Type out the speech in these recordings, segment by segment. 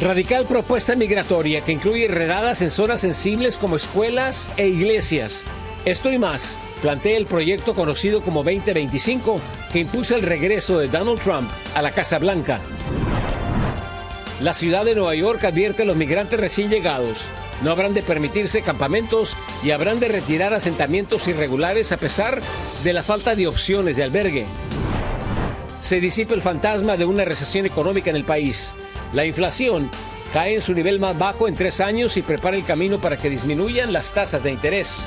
Radical propuesta migratoria que incluye redadas en zonas sensibles como escuelas e iglesias. Esto y más plantea el proyecto conocido como 2025, que impulsa el regreso de Donald Trump a la Casa Blanca. La ciudad de Nueva York advierte a los migrantes recién llegados. No habrán de permitirse campamentos y habrán de retirar asentamientos irregulares a pesar de la falta de opciones de albergue. Se disipa el fantasma de una recesión económica en el país. La inflación cae en su nivel más bajo en 3 años y prepara el camino para que disminuyan las tasas de interés.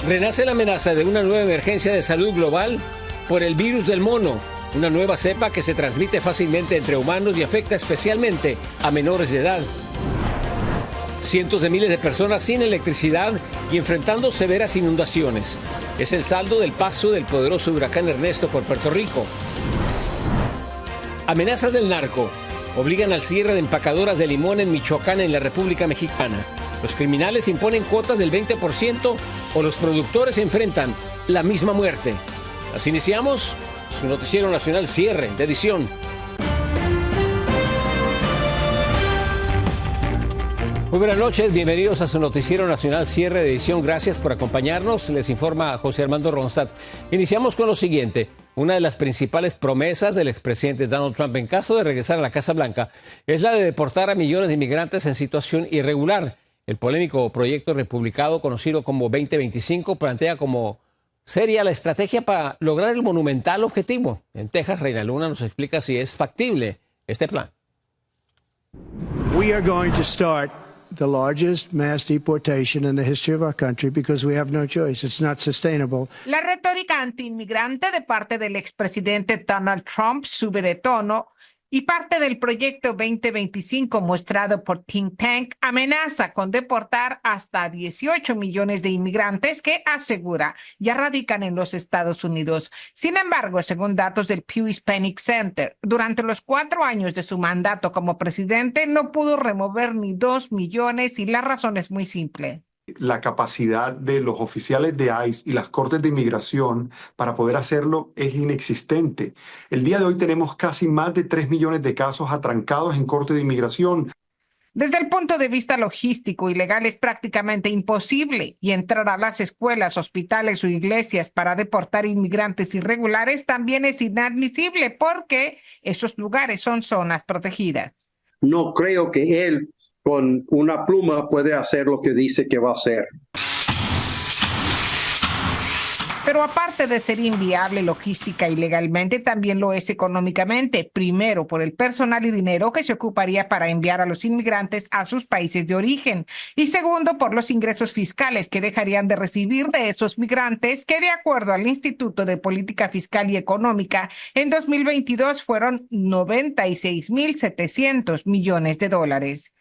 Renace la amenaza de una nueva emergencia de salud global por el virus del mono, una nueva cepa que se transmite fácilmente entre humanos y afecta especialmente a menores de edad. Cientos de miles de personas sin electricidad y enfrentando severas inundaciones. Es el saldo del paso del poderoso huracán Ernesto por Puerto Rico. Amenazas del narco obligan al cierre de empacadoras de limón en Michoacán, en la República Mexicana. Los criminales imponen cuotas del 20% o los productores enfrentan la misma muerte. Así iniciamos su noticiero nacional cierre de edición. Muy buenas noches, bienvenidos a su noticiero nacional cierre de edición. Gracias por acompañarnos. Les informa José Armando Ronstadt. Iniciamos con lo siguiente. Una de las principales promesas del expresidente Donald Trump en caso de regresar a la Casa Blanca es la de deportar a millones de inmigrantes en situación irregular. El polémico proyecto republicano conocido como 2025 plantea como seria la estrategia para lograr el monumental objetivo. En Texas, Reina Luna nos explica si es factible este plan. We are going to start the largest mass deportation in the history of our country because we have no choice. It's not sustainable. La retórica antiinmigrante de parte del expresidente Donald Trump sube de tono y parte del proyecto 2025 mostrado por Think Tank amenaza con deportar hasta 18 millones de inmigrantes que asegura ya radican en los Estados Unidos. Sin embargo, según datos del Pew Hispanic Center, durante los 4 años de su mandato como presidente no pudo remover ni 2 millones y la razón es muy simple. La capacidad de los oficiales de ICE y las cortes de inmigración para poder hacerlo es inexistente. El día de hoy tenemos casi más de 3 millones de casos atrancados en corte de inmigración. Desde el punto de vista logístico y legal es prácticamente imposible y entrar a las escuelas, hospitales o iglesias para deportar inmigrantes irregulares también es inadmisible porque esos lugares son zonas protegidas. No creo que él con una pluma puede hacer lo que dice que va a hacer. Pero aparte de ser inviable logística y legalmente, también lo es económicamente. Primero, por el personal y dinero que se ocuparía para enviar a los inmigrantes a sus países de origen. Y segundo, por los ingresos fiscales que dejarían de recibir de esos migrantes, que de acuerdo al Instituto de Política Fiscal y Económica, en 2022 fueron 96.700 millones de dólares.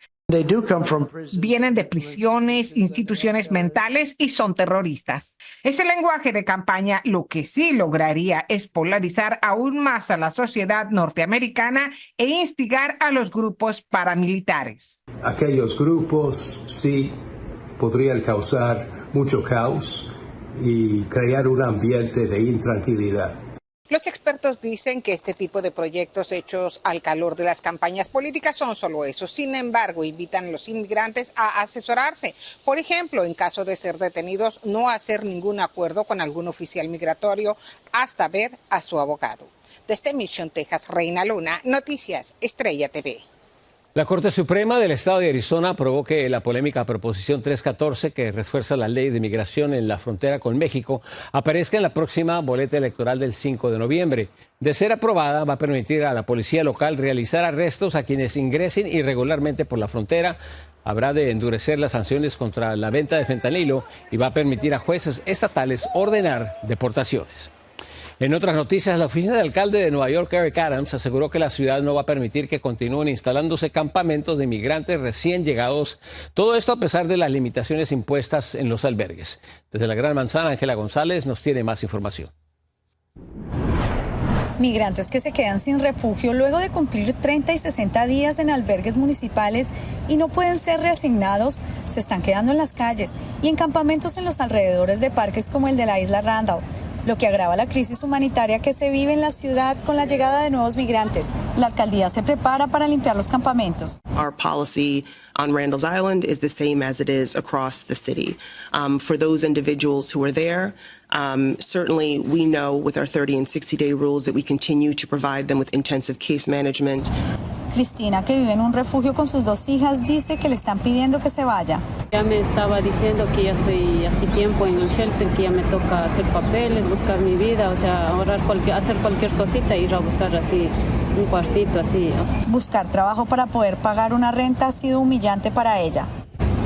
Vienen de prisiones, instituciones mentales y son terroristas. Ese lenguaje de campaña lo que sí lograría es polarizar aún más a la sociedad norteamericana e instigar a los grupos paramilitares. Aquellos grupos sí podrían causar mucho caos y crear un ambiente de intranquilidad. Los expertos dicen que este tipo de proyectos hechos al calor de las campañas políticas son solo eso. Sin embargo, invitan a los inmigrantes a asesorarse. Por ejemplo, en caso de ser detenidos, no hacer ningún acuerdo con algún oficial migratorio hasta ver a su abogado. Desde Mission, Texas, Reina Luna, Noticias Estrella TV. La Corte Suprema del Estado de Arizona aprobó que la polémica Proposición 314, que refuerza la ley de migración en la frontera con México, aparezca en la próxima boleta electoral del 5 de noviembre. De ser aprobada, va a permitir a la policía local realizar arrestos a quienes ingresen irregularmente por la frontera. Habrá de endurecer las sanciones contra la venta de fentanilo y va a permitir a jueces estatales ordenar deportaciones. En otras noticias, la oficina del alcalde de Nueva York, Eric Adams, aseguró que la ciudad no va a permitir que continúen instalándose campamentos de inmigrantes recién llegados. Todo esto a pesar de las limitaciones impuestas en los albergues. Desde la Gran Manzana, Ángela González nos tiene más información. Migrantes que se quedan sin refugio luego de cumplir 30 y 60 días en albergues municipales y no pueden ser reasignados, se están quedando en las calles y en campamentos en los alrededores de parques como el de la isla Randall. lo que agrava la crisis humanitaria que se vive en la ciudad con la llegada de nuevos migrantes. La alcaldía se prepara para limpiar los campamentos. Our policy on Randall's Island is the same as it is across the city. For those individuals who are there, certainly we know with our 30 and 60-day rules that we continue to provide them with intensive case management. Cristina, que vive en un refugio con sus 2 hijas, dice que le están pidiendo que se vaya. Ya me estaba diciendo que ya estoy hace tiempo en el shelter, que ya me toca hacer papeles, buscar mi vida, o sea, hacer cualquier cosita, ir a buscar así un cuartito así. Buscar trabajo para poder pagar una renta ha sido humillante para ella.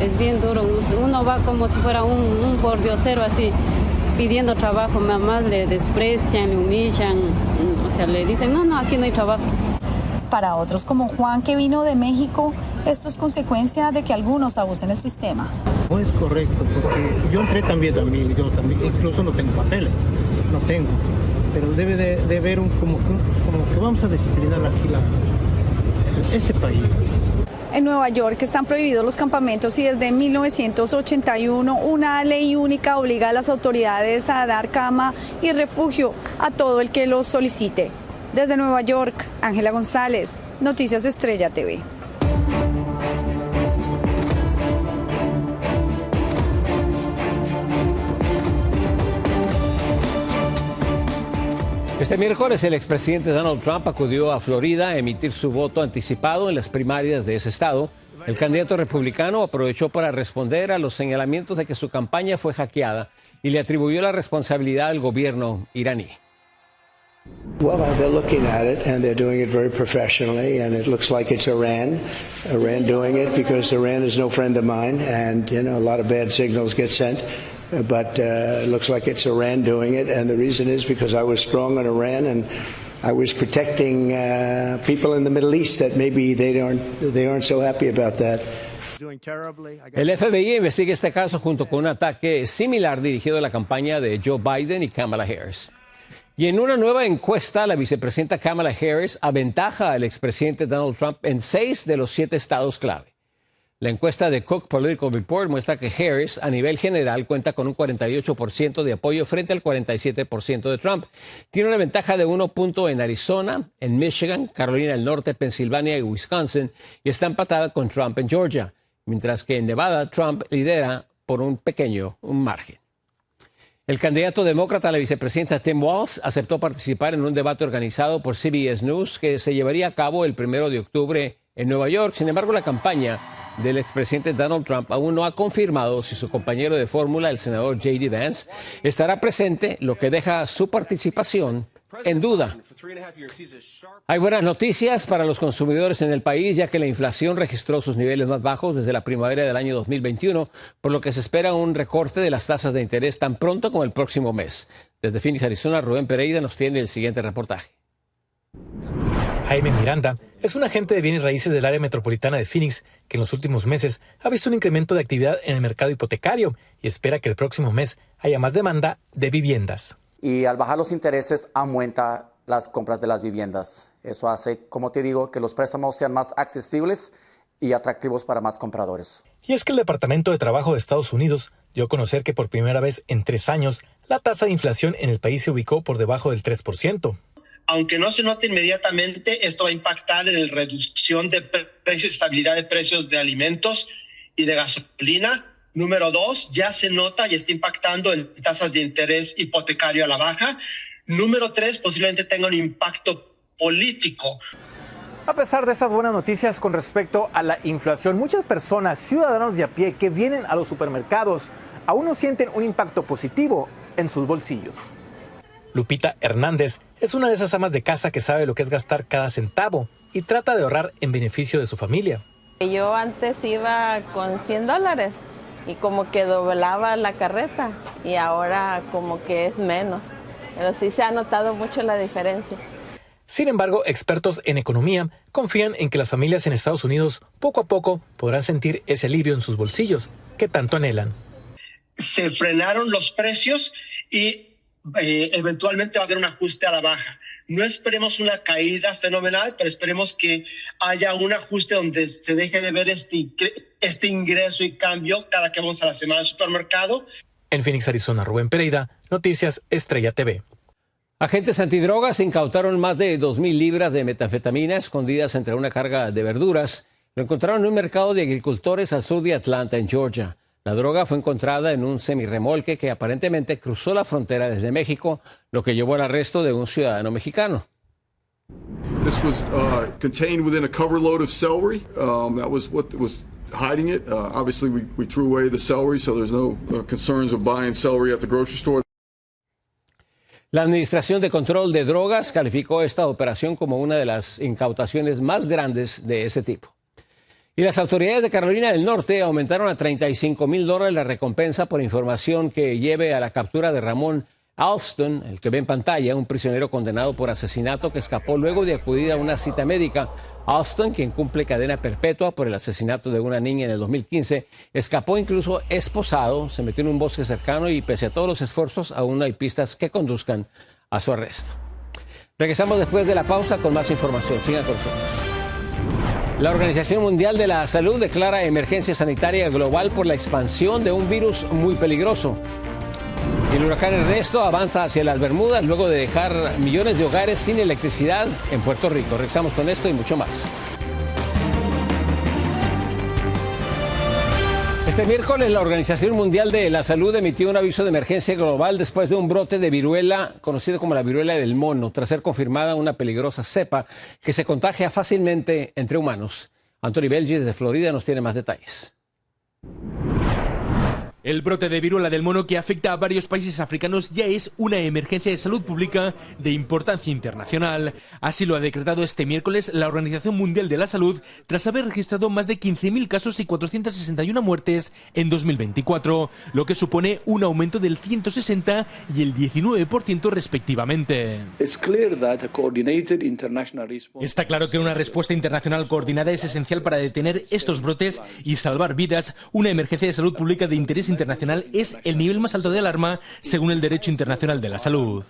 Es bien duro, uno va como si fuera un pordiosero así, pidiendo trabajo, mamás le desprecian, le humillan, o sea, le dicen, no, aquí no hay trabajo. Para otros como Juan, que vino de México, esto es consecuencia de que algunos abusen el sistema. No es correcto, porque yo entré también, yo también, incluso no tengo papeles, no tengo, pero debe de haber como que vamos a disciplinar aquí este país. En Nueva York están prohibidos los campamentos y desde 1981 una ley única obliga a las autoridades a dar cama y refugio a todo el que los solicite. Desde Nueva York, Ángela González, Noticias Estrella TV. Este miércoles el expresidente Donald Trump acudió a Florida a emitir su voto anticipado en las primarias de ese estado. El candidato republicano aprovechó para responder a los señalamientos de que su campaña fue hackeada y le atribuyó la responsabilidad al gobierno iraní. Well, they're looking at it, and they're doing it very professionally, and it looks like it's Iran doing it, because Iran is no friend of mine, and, you know, a lot of bad signals get sent, but it looks like it's Iran doing it, and the reason is because I was strong on Iran, and I was protecting people in the Middle East that maybe they aren't so happy about that. El FBI investiga este caso junto con un ataque similar dirigido a la campaña de Joe Biden y Kamala Harris. Y en una nueva encuesta, la vicepresidenta Kamala Harris aventaja al expresidente Donald Trump en 6 de los 7 estados clave. La encuesta de Cook Political Report muestra que Harris, a nivel general, cuenta con un 48% de apoyo frente al 47% de Trump. Tiene una ventaja de 1 punto en Arizona, en Michigan, Carolina del Norte, Pensilvania y Wisconsin, y está empatada con Trump en Georgia, mientras que en Nevada Trump lidera por un margen. El candidato demócrata a la vicepresidenta Tim Walz aceptó participar en un debate organizado por CBS News que se llevaría a cabo el 1 de octubre en Nueva York. Sin embargo, la campaña del expresidente Donald Trump aún no ha confirmado si su compañero de fórmula, el senador J.D. Vance, estará presente, lo que deja su participación en duda. Hay buenas noticias para los consumidores en el país, ya que la inflación registró sus niveles más bajos desde la primavera del año 2021, por lo que se espera un recorte de las tasas de interés tan pronto como el próximo mes. Desde Phoenix, Arizona, Rubén Pereira nos tiene el siguiente reportaje. Jaime Miranda es un agente de bienes raíces del área metropolitana de Phoenix que en los últimos meses ha visto un incremento de actividad en el mercado hipotecario y espera que el próximo mes haya más demanda de viviendas. Y al bajar los intereses aumenta las compras de las viviendas. Eso hace, como te digo, que los préstamos sean más accesibles y atractivos para más compradores. Y es que el Departamento de Trabajo de Estados Unidos dio a conocer que por primera vez en 3 años la tasa de inflación en el país se ubicó por debajo del 3%. Aunque no se note inmediatamente, esto va a impactar en la reducción de precios, estabilidad de precios de alimentos y de gasolina. Número 2, ya se nota y está impactando en tasas de interés hipotecario a la baja. Número 3, posiblemente tenga un impacto político. A pesar de esas buenas noticias con respecto a la inflación, muchas personas, ciudadanos de a pie que vienen a los supermercados, aún no sienten un impacto positivo en sus bolsillos. Lupita Hernández es una de esas amas de casa que sabe lo que es gastar cada centavo y trata de ahorrar en beneficio de su familia. Yo antes iba con $100 y como que doblaba la carreta y ahora como que es menos. Pero sí se ha notado mucho la diferencia. Sin embargo, expertos en economía confían en que las familias en Estados Unidos poco a poco podrán sentir ese alivio en sus bolsillos que tanto anhelan. Se frenaron los precios y eventualmente va a haber un ajuste a la baja. No esperemos una caída fenomenal, pero esperemos que haya un ajuste donde se deje de ver este ingreso y cambio cada que vamos a la semana al supermercado. En Phoenix, Arizona, Rubén Pereira, Noticias Estrella TV. Agentes antidrogas incautaron más de 2.000 libras de metanfetamina escondidas entre una carga de verduras. Lo encontraron en un mercado de agricultores al sur de Atlanta, en Georgia. La droga fue encontrada en un semirremolque que aparentemente cruzó la frontera desde México, lo que llevó al arresto de un ciudadano mexicano. This was contained within a cover load of celery. That was what was hiding it. Obviously, we threw away the celery, so there's no concerns of buying celery at the grocery store. La Administración de Control de Drogas calificó esta operación como una de las incautaciones más grandes de ese tipo. Y las autoridades de Carolina del Norte aumentaron a $35,000 la recompensa por información que lleve a la captura de Ramón Alston, el que ve en pantalla, un prisionero condenado por asesinato que escapó luego de acudir a una cita médica. Alston, quien cumple cadena perpetua por el asesinato de una niña en el 2015, escapó incluso esposado, se metió en un bosque cercano y pese a todos los esfuerzos aún no hay pistas que conduzcan a su arresto. Regresamos después de la pausa con más información. Sigan con nosotros. La Organización Mundial de la Salud declara emergencia sanitaria global por la expansión de un virus muy peligroso. Y el huracán Ernesto avanza hacia las Bermudas luego de dejar millones de hogares sin electricidad en Puerto Rico. Regresamos con esto y mucho más. Este miércoles la Organización Mundial de la Salud emitió un aviso de emergencia global después de un brote de viruela conocido como la viruela del mono, tras ser confirmada una peligrosa cepa que se contagia fácilmente entre humanos. Anthony Belgi desde Florida nos tiene más detalles. El brote de viruela del mono que afecta a varios países africanos ya es una emergencia de salud pública de importancia internacional. Así lo ha decretado este miércoles la Organización Mundial de la Salud tras haber registrado más de 15.000 casos y 461 muertes en 2024, lo que supone un aumento del 160 y el 19% respectivamente. Está claro que una respuesta internacional coordinada es esencial para detener estos brotes y salvar vidas. Una emergencia de salud pública de interés internacional es el nivel más alto de alarma según el derecho internacional de la salud.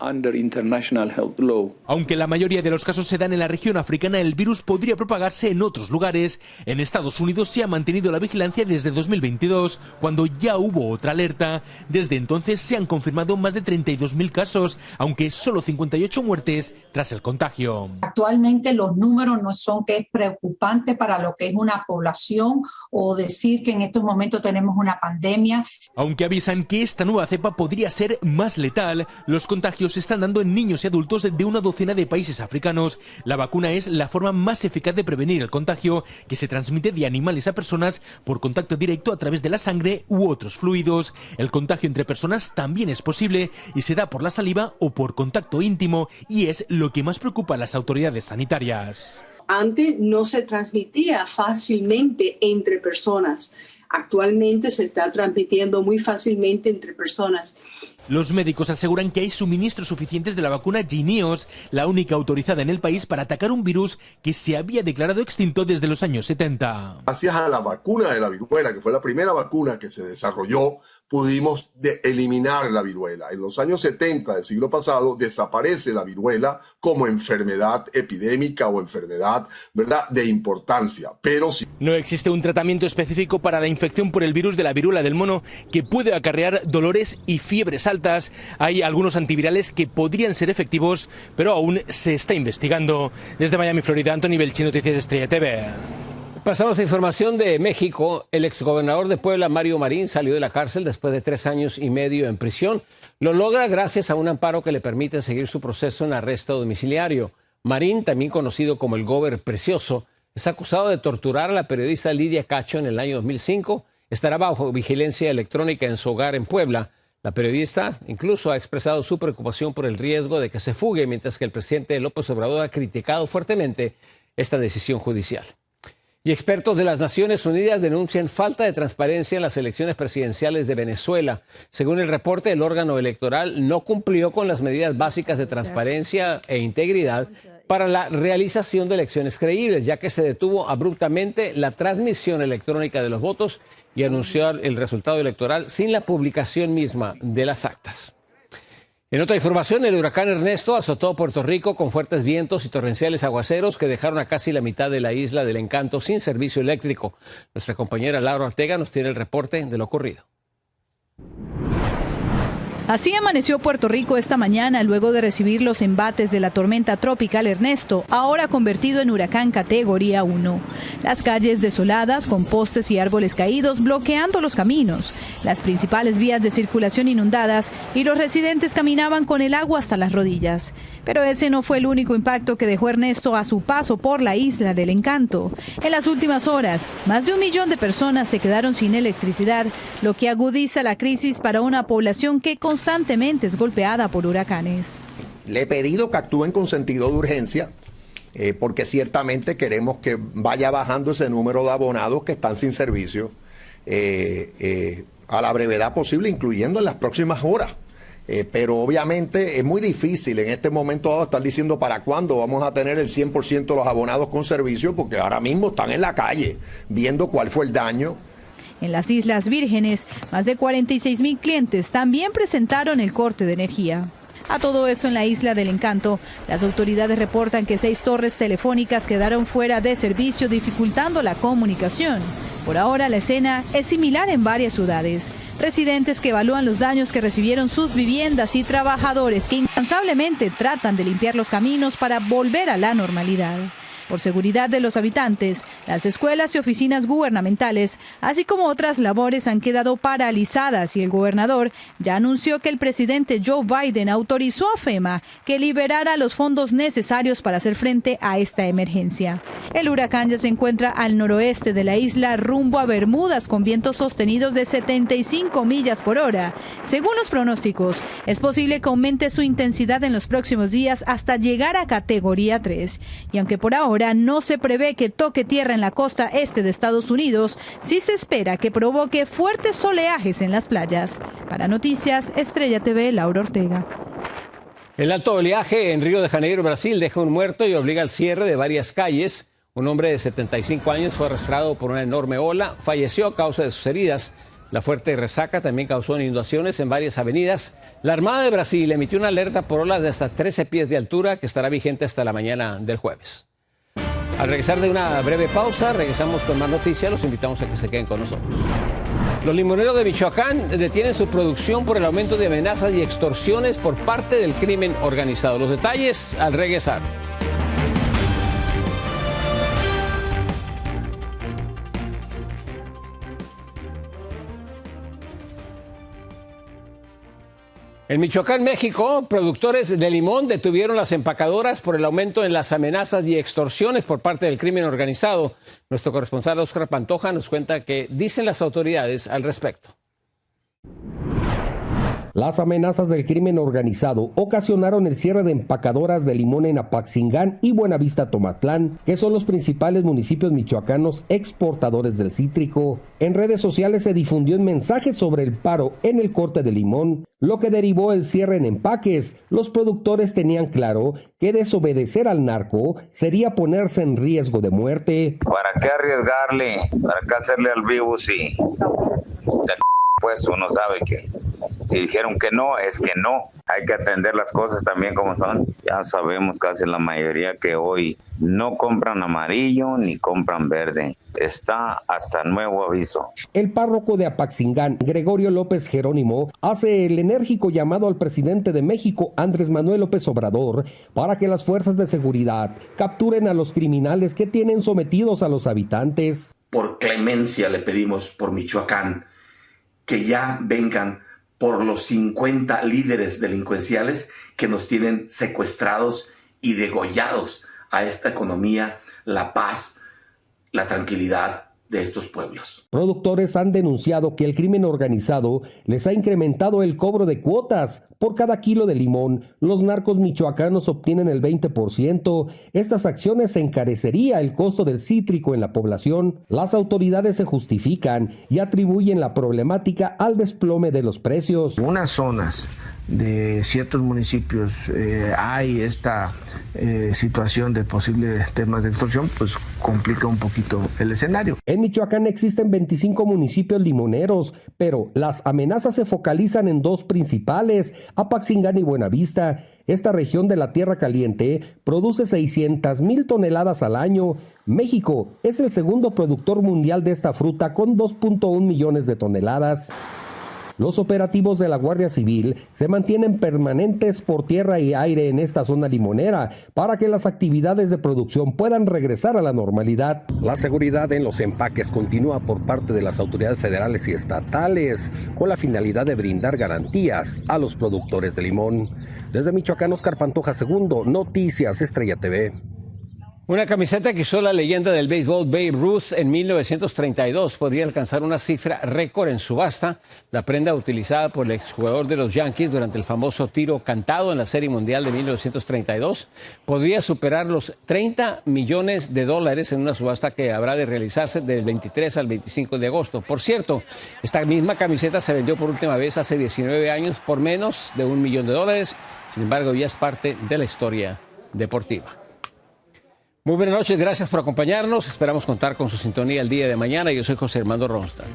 Aunque la mayoría de los casos se dan en la región africana, el virus podría propagarse en otros lugares. En Estados Unidos se ha mantenido la vigilancia desde 2022, cuando ya hubo otra alerta. Desde entonces se han confirmado más de 32.000 casos, aunque solo 58 muertes tras el contagio. Actualmente los números no son que es preocupante para lo que es una población o decir que en estos momentos tenemos una pandemia. Aunque avisan que esta nueva cepa podría ser más letal, los contagios se están dando en niños y adultos de una docena de países africanos. La vacuna es la forma más eficaz de prevenir el contagio, que se transmite de animales a personas por contacto directo a través de la sangre u otros fluidos. El contagio entre personas también es posible y se da por la saliva o por contacto íntimo, y es lo que más preocupa a las autoridades sanitarias. Antes no se transmitía fácilmente entre personas. Actualmente se está transmitiendo muy fácilmente entre personas. Los médicos aseguran que hay suministros suficientes de la vacuna Jynneos, la única autorizada en el país para atacar un virus que se había declarado extinto desde los años 70. Gracias a la vacuna de la viruela, que fue la primera vacuna que se desarrolló, pudimos eliminar la viruela. En los años 70 del siglo pasado desaparece la viruela como enfermedad epidémica o enfermedad, ¿verdad?, de importancia. Pero sí. No existe un tratamiento específico para la infección por el virus de la viruela del mono que puede acarrear dolores y fiebres altas. Hay algunos antivirales que podrían ser efectivos, pero aún se está investigando. Desde Miami, Florida, Anthony Belchi, Noticias Estrella TV. Pasamos a información de México. El exgobernador de Puebla, Mario Marín, salió de la cárcel después de 3 años y medio en prisión. Lo logra gracias a un amparo que le permite seguir su proceso en arresto domiciliario. Marín, también conocido como el Gober Precioso, es acusado de torturar a la periodista Lidia Cacho en el año 2005. Estará bajo vigilancia electrónica en su hogar en Puebla. La periodista incluso ha expresado su preocupación por el riesgo de que se fugue, mientras que el presidente López Obrador ha criticado fuertemente esta decisión judicial. Y expertos de las Naciones Unidas denuncian falta de transparencia en las elecciones presidenciales de Venezuela. Según el reporte, el órgano electoral no cumplió con las medidas básicas de transparencia e integridad para la realización de elecciones creíbles, ya que se detuvo abruptamente la transmisión electrónica de los votos y anunció el resultado electoral sin la publicación misma de las actas. En otra información, el huracán Ernesto azotó Puerto Rico con fuertes vientos y torrenciales aguaceros que dejaron a casi la mitad de la isla del Encanto sin servicio eléctrico. Nuestra compañera Laura Ortega nos tiene el reporte de lo ocurrido. Así amaneció Puerto Rico esta mañana luego de recibir los embates de la tormenta tropical Ernesto, ahora convertido en huracán categoría 1. Las calles desoladas con postes y árboles caídos bloqueando los caminos, las principales vías de circulación inundadas y los residentes caminaban con el agua hasta las rodillas. Pero ese no fue el único impacto que dejó Ernesto a su paso por la Isla del Encanto. En las últimas horas, más de 1 millón de personas se quedaron sin electricidad, lo que agudiza la crisis para una población que constantemente es golpeada por huracanes. Le he pedido que actúen con sentido de urgencia, porque ciertamente queremos que vaya bajando ese número de abonados que están sin servicio a la brevedad posible, incluyendo en las próximas horas. Pero obviamente es muy difícil en este momento dado estar diciendo para cuándo vamos a tener el 100% de los abonados con servicio, porque ahora mismo están en la calle viendo cuál fue el daño. En las Islas Vírgenes, más de 46,000 clientes también presentaron el corte de energía. A todo esto en la Isla del Encanto, las autoridades reportan que 6 torres telefónicas quedaron fuera de servicio, dificultando la comunicación. Por ahora la escena es similar en varias ciudades. Residentes que evalúan los daños que recibieron sus viviendas y trabajadores que incansablemente tratan de limpiar los caminos para volver a la normalidad. Por seguridad de los habitantes, las escuelas y oficinas gubernamentales, así como otras labores, han quedado paralizadas y el gobernador ya anunció que el presidente Joe Biden autorizó a FEMA que liberara los fondos necesarios para hacer frente a esta emergencia. El huracán ya se encuentra al noroeste de la isla, rumbo a Bermudas, con vientos sostenidos de 75 millas por hora. Según los pronósticos, es posible que aumente su intensidad en los próximos días hasta llegar a categoría 3. Y aunque por ahora no se prevé que toque tierra en la costa este de Estados Unidos, sí se espera que provoque fuertes oleajes en las playas. Para Noticias Estrella TV, Laura Ortega. El alto oleaje en Río de Janeiro, Brasil, deja un muerto y obliga al cierre de varias calles. Un hombre de 75 años fue arrastrado por una enorme ola, falleció a causa de sus heridas. La fuerte resaca también causó inundaciones en varias avenidas. La Armada de Brasil emitió una alerta por olas de hasta 13 pies de altura que estará vigente hasta la mañana del jueves. Al regresar de una breve pausa, regresamos con más noticias. Los invitamos a que se queden con nosotros. Los limoneros de Michoacán detienen su producción por el aumento de amenazas y extorsiones por parte del crimen organizado. Los detalles al regresar. En Michoacán, México, productores de limón detuvieron las empacadoras por el aumento en las amenazas y extorsiones por parte del crimen organizado. Nuestro corresponsal Oscar Pantoja nos cuenta qué dicen las autoridades al respecto. Las amenazas del crimen organizado ocasionaron el cierre de empacadoras de limón en Apaxingán y Buenavista Tomatlán, que son los principales municipios michoacanos exportadores del cítrico. En redes sociales se difundió un mensaje sobre el paro en el corte de limón, lo que derivó el cierre en empaques. Los productores tenían claro que desobedecer al narco sería ponerse en riesgo de muerte. ¿Para qué arriesgarle? ¿Para qué hacerle al vivo si pues uno sabe que si dijeron que no, es que no? Hay que atender las cosas también como son. Ya sabemos casi la mayoría que hoy no compran amarillo ni compran verde. Está hasta nuevo aviso. El párroco de Apaxingán, Gregorio López Jerónimo, hace el enérgico llamado al presidente de México, Andrés Manuel López Obrador, para que las fuerzas de seguridad capturen a los criminales que tienen sometidos a los habitantes. Por clemencia le pedimos por Michoacán que ya vengan por los 50 líderes delincuenciales que nos tienen secuestrados y degollados a esta economía, la paz, la tranquilidad de estos pueblos. Productores han denunciado que el crimen organizado les ha incrementado el cobro de cuotas. Por cada kilo de limón, los narcos michoacanos obtienen el 20%. Estas acciones encarecería el costo del cítrico en la población. Las autoridades se justifican y atribuyen la problemática al desplome de los precios. Unas zonas de ciertos municipios hay esta situación de posibles temas de extorsión, pues complica un poquito el escenario. En Michoacán existen 25 municipios limoneros, pero las amenazas se focalizan en 2 principales, Apaxingán y Buenavista. Esta región de la Tierra Caliente produce 600,000 toneladas al año. México es el segundo productor mundial de esta fruta con 2.1 millones de toneladas. Los operativos de la Guardia Civil se mantienen permanentes por tierra y aire en esta zona limonera para que las actividades de producción puedan regresar a la normalidad. La seguridad en los empaques continúa por parte de las autoridades federales y estatales con la finalidad de brindar garantías a los productores de limón. Desde Michoacán, Oscar Pantoja II, Noticias Estrella TV. Una camiseta que usó la leyenda del béisbol Babe Ruth en 1932 podría alcanzar una cifra récord en subasta. La prenda utilizada por el exjugador de los Yankees durante el famoso tiro cantado en la Serie Mundial de 1932 podría superar los $30 millones en una subasta que habrá de realizarse del 23 al 25 de agosto. Por cierto, esta misma camiseta se vendió por última vez hace 19 años por menos de $1 millón. Sin embargo, ya es parte de la historia deportiva. Muy buenas noches, gracias por acompañarnos. Esperamos contar con su sintonía el día de mañana. Yo soy José Armando Ronstadt.